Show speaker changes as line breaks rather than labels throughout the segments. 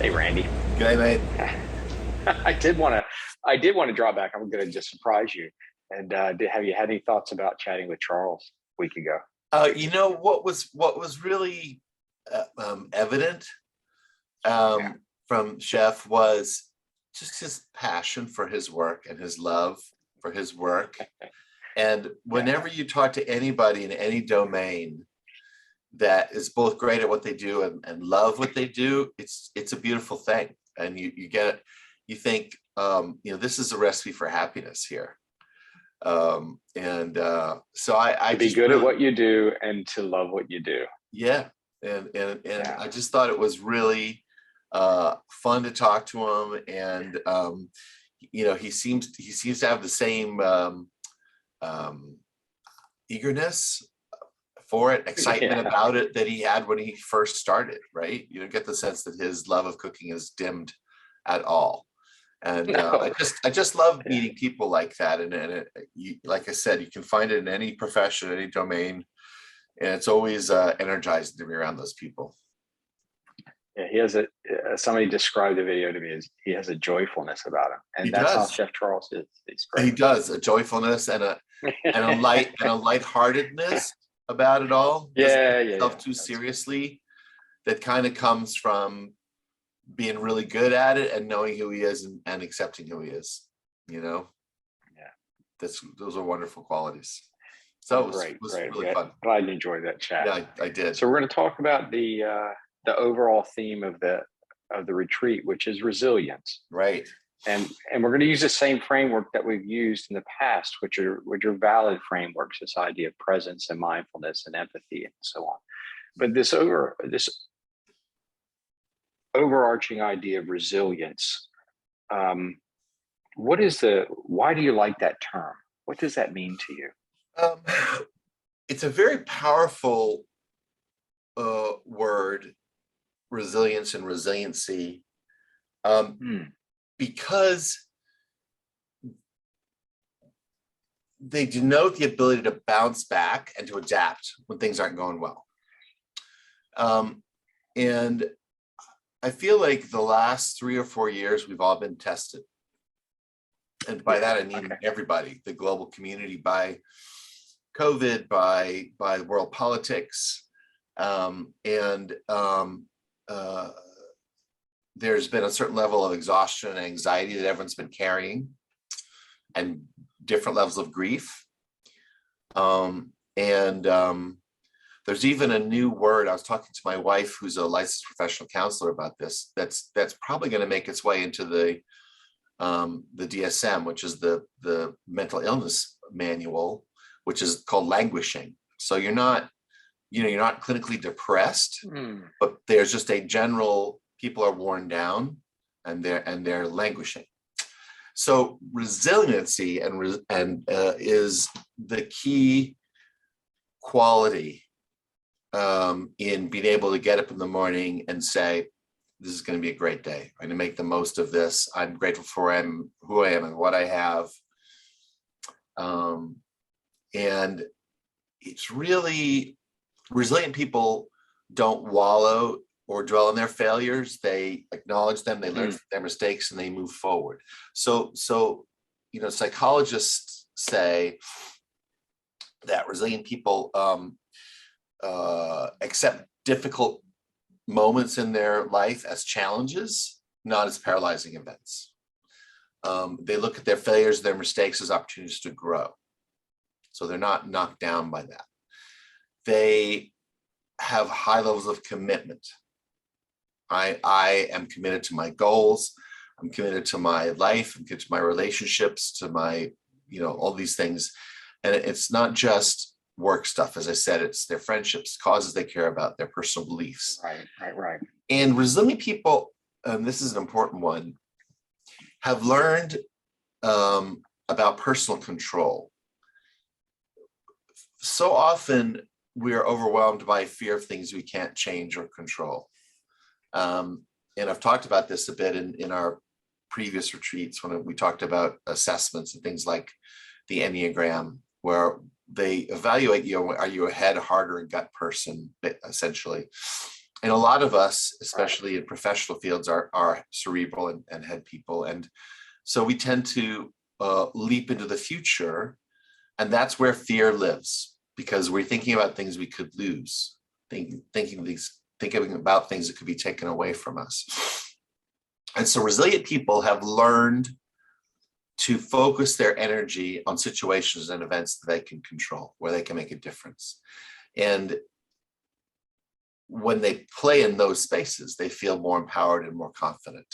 Hey, Randy.
G'day, mate.
I did want to draw back. I'm going to just surprise you. And have you had any thoughts about chatting with Charles a week ago?
What was really evident
Yeah.
from Chef was just his passion for his work and his love for his work. And
Yeah.
whenever you talk to anybody in any domain that is both great at what they do and love what they do, it's a beautiful thing. And you get it, you think, this is a recipe for happiness here. So I
To be
just
good at
really,
what you do and to love what you do.
yeah. And
Yeah.
I just thought it was really fun to talk to him. And he seems to have the same um, eagerness for it, excitement
Yeah.
about it that he had when he first started, right? You don't get the sense that his love of cooking is dimmed at all. And I
No.
just I just love
Yeah.
meeting people like that. Like I said, you can find it in any profession, any domain, and it's always energizing to be around those people.
Yeah. He has somebody described the video to me as he has a joyfulness about him.
He
And that's how
does.
Chef Charles is. He's
He
great.
does a joyfulness and a lightheartedness about it all. Doesn't take
Yeah. Yeah.
himself
Yeah.
too
That's
seriously. That kind of comes from being really good at it and knowing who he is and accepting who he is. You know,
yeah.
those are wonderful qualities. So
Well,
it was
great.
really
Yeah.
fun.
Glad you enjoyed that chat.
Yeah, I did.
So we're going to talk about the overall theme of the retreat, which is resilience,
Right.
and we're going to use the same framework that we've used in the past, which are valid frameworks. This idea of presence and mindfulness and empathy and so on. But this overarching idea of resilience. Um, why do you like that term? What does that mean to you?
Um, it's a very powerful word, resilience and resiliency, um,
Hmm.
because they denote the ability to bounce back and to adapt when things aren't going well. And I feel like the last 3 or 4 years, we've all been tested. And by
Yeah.
that, I mean
Okay.
everybody, the global community, by COVID, by world politics. And there's been a certain level of exhaustion and anxiety that everyone's been carrying, and different levels of grief. And there's even a new word. I was talking to my wife, who's a licensed professional counselor, about this. That's probably going to make its way into the DSM, which is the mental illness manual, which is called languishing. So you're not clinically depressed,
Hmm.
but there's just a general, people are worn down and they're languishing. So resiliency is the key quality in being able to get up in the morning and say, this is going to be a great day. I'm going to make the most of this. I'm grateful for who I am and what I have. And it's really, resilient people don't wallow or dwell on their failures. They acknowledge them, they learn
Hmm.
from their mistakes, and they move forward. So psychologists say that resilient people accept difficult moments in their life as challenges, not as paralyzing events. They look at their failures, their mistakes, as opportunities to grow. So they're not knocked down by that. They have high levels of commitment. I am committed to my goals. I'm committed to my life. I'm committed to my relationships, to my, all these things. And it's not just work stuff. As I said, it's their friendships, causes they care about, their personal beliefs.
Right.
And resilient people, and this is an important one, have learned about personal control. So often we are overwhelmed by fear of things we can't change or control. And I've talked about this a bit in our previous retreats when we talked about assessments and things like the Enneagram, where they evaluate you. Are you a head, heart, or gut person, essentially? And a lot of us,
Right.
especially in professional fields, are cerebral and head people. And so we tend to leap into the future. And that's where fear lives, because we're thinking about things we could lose, thinking about things that could be taken away from us. And so resilient people have learned to focus their energy on situations and events that they can control, where they can make a difference. And when they play in those spaces, they feel more empowered and more confident,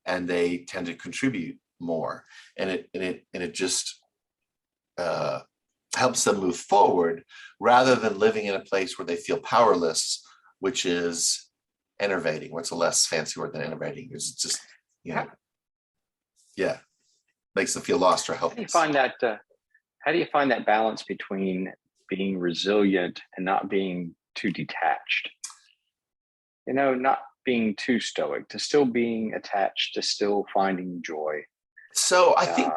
and they tend to contribute more. And it just helps them move forward, rather than living in a place where they feel powerless, which is enervating. What's a less fancy word than enervating? It's just, makes them feel lost or helpless.
How do you find that balance between being resilient and not being too detached? Not being too stoic, to still being attached, to still finding joy.
So I think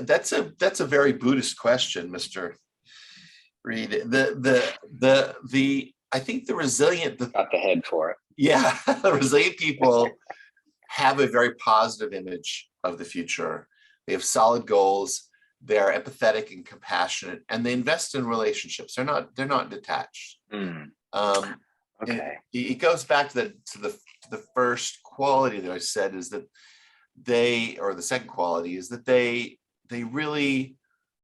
that's a very Buddhist question, Mr. Reed. I think the resilient,
got the head for it.
Yeah, the resilient people have a very positive image of the future. They have solid goals. They're empathetic and compassionate, and they invest in relationships. They're not detached.
Okay.
It goes back to the first quality that I said, is that the second quality is that they really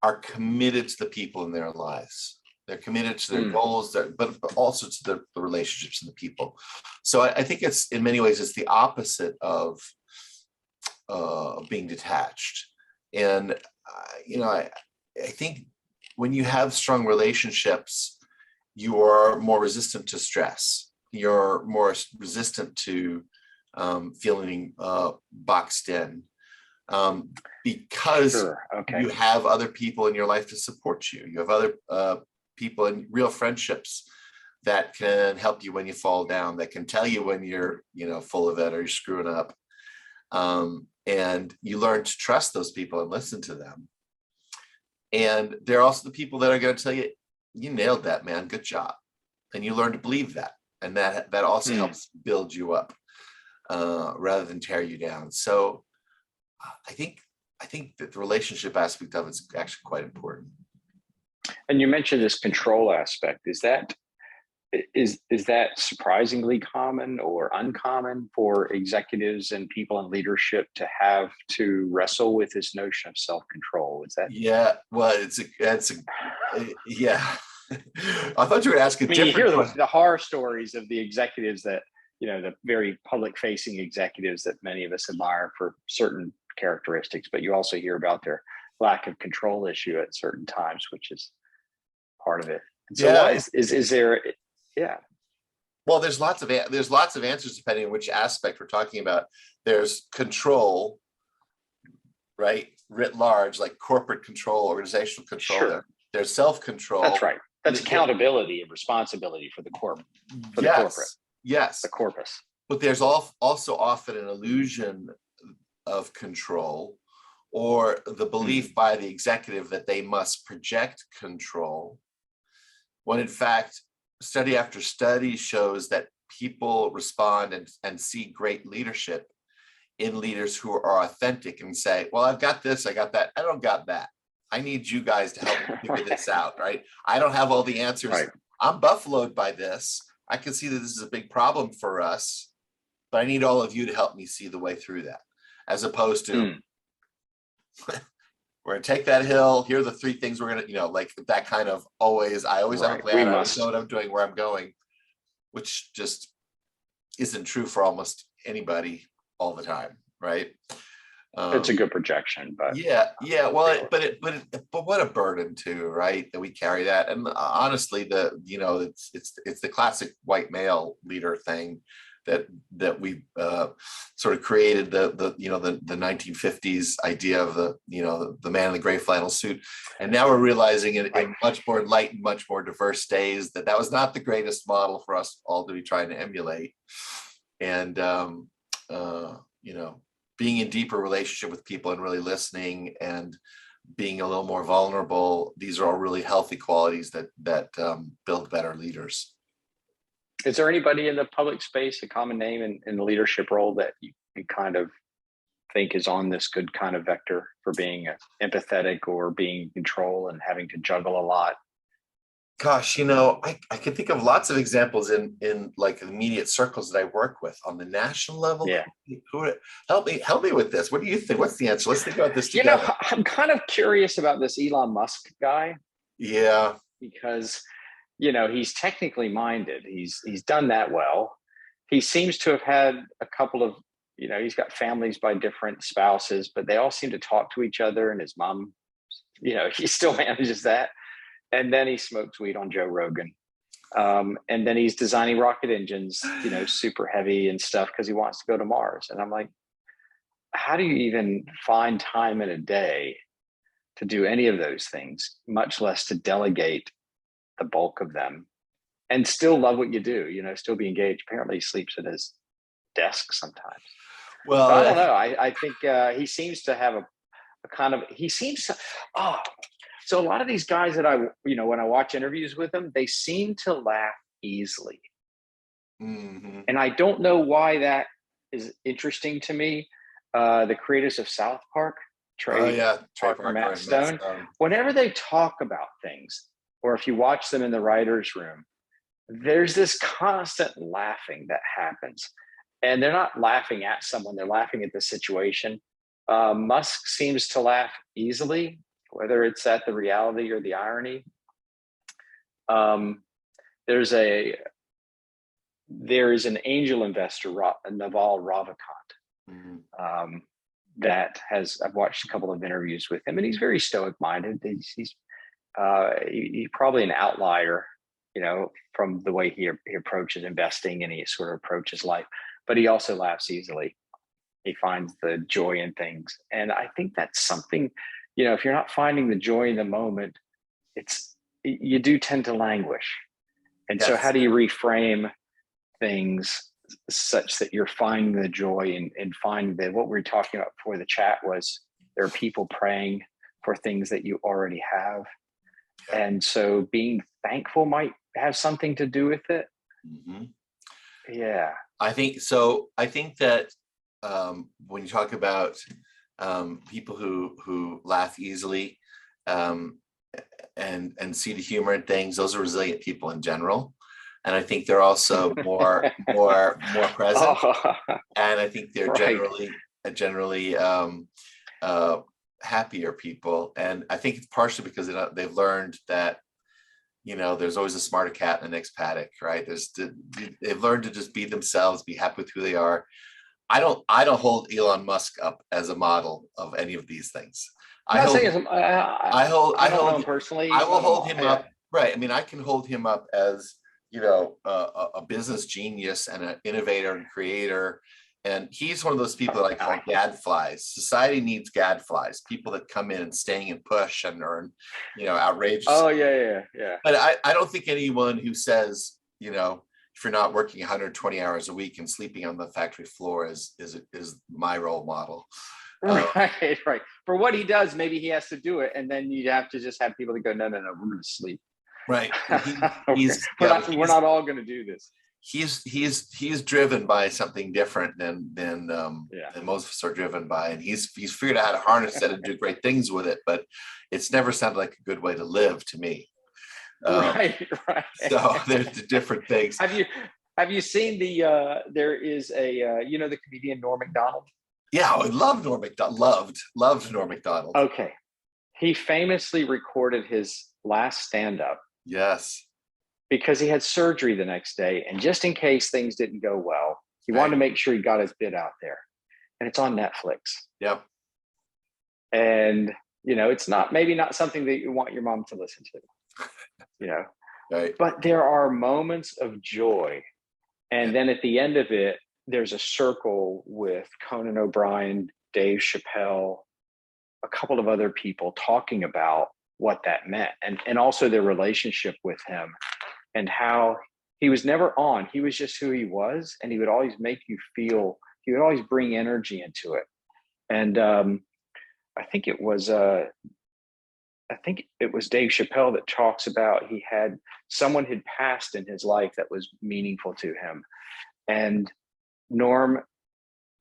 are committed to the people in their lives. They're committed to their goals, but also to the relationships and the people. So I think it's, in many ways, it's the opposite of being detached. And I think when you have strong relationships, you are more resistant to stress. You're more resistant to feeling boxed in, because you have other people in your life to support you. You have other people in real friendships that can help you when you fall down, that can tell you when you're full of it or you're screwing up. And you learn to trust those people and listen to them. And they're also the people that are going to tell you, you nailed that, man, good job. And you learn to believe that. And that also helps build you up, rather than tear you down. So I think that the relationship aspect of it is actually quite important.
And you mentioned this control aspect. Is that surprisingly common or uncommon for executives and people in leadership to have to wrestle with this notion of self-control? Is that?
Yeah, well, yeah. I thought you were asking.
You hear the horror stories of the executives that, the very public-facing executives that many of us admire for certain characteristics, but you also hear about their lack of control issue at certain times, which is part of it. And so, is there? Yeah.
Well, there's lots of answers depending on which aspect we're talking about. There's control, right, writ large, like corporate control, organizational control.
Sure.
There's self-control.
That's right. That's accountability and responsibility for the corporate.
Yes.
The corpus.
But there's also often an illusion of control, or the belief by the executive that they must project control, when in fact, study after study shows that people respond and see great leadership in leaders who are authentic and say, well, I've got this, I got that, I don't got that. I need you guys to help me figure this out, right? I don't have all the answers. Right. I'm buffaloed by this. I can see that this is a big problem for us, but I need all of you to help me see the way through that. As opposed to, we're going to take that hill. Here are the three things we're going to, like that kind of I always have a plan. I always know what I'm doing, where I'm going, which just isn't true for almost anybody all the time, right?
It's a good projection, but
well, but what a burden too, right? That we carry that, and honestly, it's the classic white male leader thing that we sort of created the 1950s idea of the man in the gray flannel suit, and now we're realizing in much more enlightened, much more diverse days that was not the greatest model for us all to be trying to emulate, and being in deeper relationship with people and really listening and being a little more vulnerable. These are all really healthy qualities that build better leaders.
Is there anybody in the public space, a common name in the leadership role that you kind of think is on this good kind of vector for being empathetic or being in control and having to juggle a lot?
Gosh, I can think of lots of examples in like immediate circles that I work with on the national level.
Yeah.
Help me with this. What do you think? What's the answer? Let's think about this together.
I'm kind of curious about this Elon Musk guy
Yeah.
because, he's technically minded. He's done that well. He seems to have had a couple of, he's got families by different spouses, but they all seem to talk to each other, and his mom, he still manages that. And then he smokes weed on Joe Rogan. And then he's designing rocket engines, super heavy and stuff because he wants to go to Mars. And I'm like, how do you even find time in a day to do any of those things, much less to delegate the bulk of them and still love what you do, still be engaged? Apparently he sleeps at his desk sometimes.
Well,
so I don't know. I think he seems to have a kind of, so a lot of these guys that when I watch interviews with them, they seem to laugh easily.
mm-hmm.
And I don't know why that is interesting to me. The creators of South Park, Trey Parker, Matt Stone, whenever they talk about things, or if you watch them in the writer's room, there's this constant laughing that happens. And they're not laughing at someone, they're laughing at the situation. Musk seems to laugh easily, whether it's at the reality or the irony. There is an angel investor, Naval Ravikant, that I've watched a couple of interviews with him, and he's very stoic minded. He's probably an outlier, from the way he approaches investing and he sort of approaches life, but he also laughs easily. He finds the joy in things. And I think that's something, if you're not finding the joy in the moment, you do tend to languish. And so how do you reframe things such that you're finding the joy and finding that what we were talking about before the chat was there are people praying for things that you already have. Yeah. And so being thankful might have something to do with it.
Mm-hmm.
Yeah.
I think so. I think that when you talk about people who laugh easily and see the humor in things, those are resilient people in general. And I think they're also more present. And I think they're generally happier people. And I think it's partially because they've learned that there's always a smarter cat in the next paddock, right? They've learned to just be themselves, be happy with who they are. I don't hold Elon Musk up as a model of any of these things. I will hold him up. Right. I mean, I can hold him up as, a business genius and an innovator and creator. And he's one of those people that I call gadflies. Society needs gadflies, people that come in and staying and push and earn, outrageous.
Oh, yeah.
But I don't think anyone who says, if you're not working 120 hours a week and sleeping on the factory floor is my role model.
Right. For what he does, maybe he has to do it. And then you have to just have people that go, no, we're going to sleep.
Right.
We're not all going to do this.
He's driven by something different than most of us are driven by, and he's figured out how to harness that and do great things with it. But it's never sounded like a good way to live to me.
Right.
So there's the different things.
Have you seen there is the comedian Norm Macdonald?
Yeah, I love Norm Macdonald. Loved Norm Macdonald.
Okay, he famously recorded his last stand-up.
Yes.
Because he had surgery the next day, and just in case things didn't go well, he wanted to make sure he got his bit out there. And it's on Netflix.
Yep.
And it's maybe not something that you want your mom to listen to.
Right.
But there are moments of joy. And then at the end of it, there's a circle with Conan O'Brien, Dave Chappelle, a couple of other people talking about what that meant, and also their relationship with him, and how he was never on. He was just who he was, and he would always make you feel, he would always bring energy into it. And I think it was I think it was Dave Chappelle that talks about someone had passed in his life that was meaningful to him. And Norm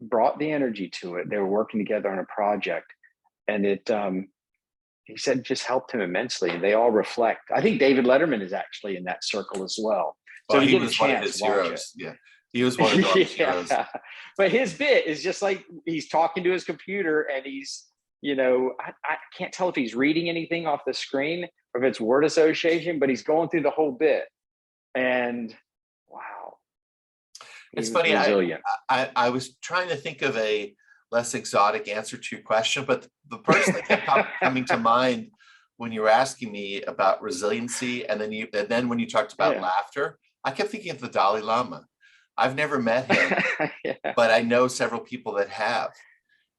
brought the energy to it. They were working together on a project, and he said, just helped him immensely. And they all reflect. I think David Letterman is actually in that circle as well. So
Well,
he
he
get a
was one of
chance
his
to watch
heroes. Yeah, he was one of Norm's heroes.
But his bit is just like he's talking to his computer, and he's, I can't tell if he's reading anything off the screen or if it's word association, but he's going through the whole bit. And wow.
It's funny.
Resilient.
I was trying to think of a less exotic answer to your question, but the person that kept coming to mind when you were asking me about resiliency, and then when you talked about laughter, I kept thinking of the Dalai Lama. I've never met him, but I know several people that have,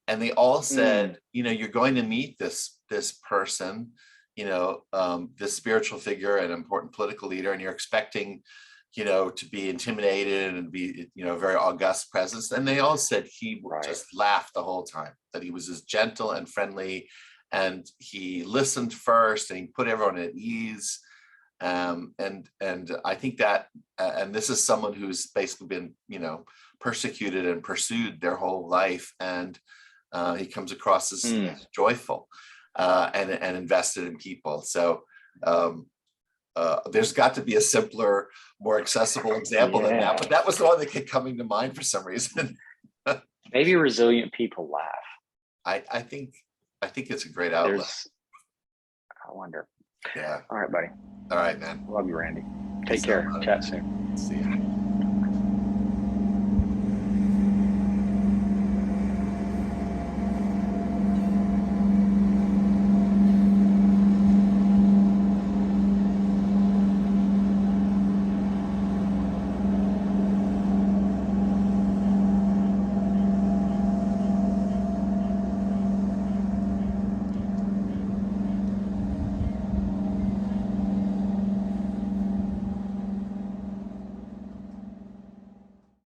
and they all said, you're going to meet this person, this spiritual figure and important political leader, and you're expecting, to be intimidated and be, a very august presence. And they all said he just laughed the whole time, that he was as gentle and friendly, and he listened first, and he put everyone at ease. And I think that, and this is someone who's basically been, persecuted and pursued their whole life. And he comes across as joyful and invested in people. So there's got to be a simpler, more accessible example than that, but that was the one that kept coming to mind for some reason.
Maybe resilient people laugh.
I think it's a great outlet.
I wonder.
Yeah.
All right, buddy.
All right, man.
Love you, Randy. Take care. Chat soon.
See ya.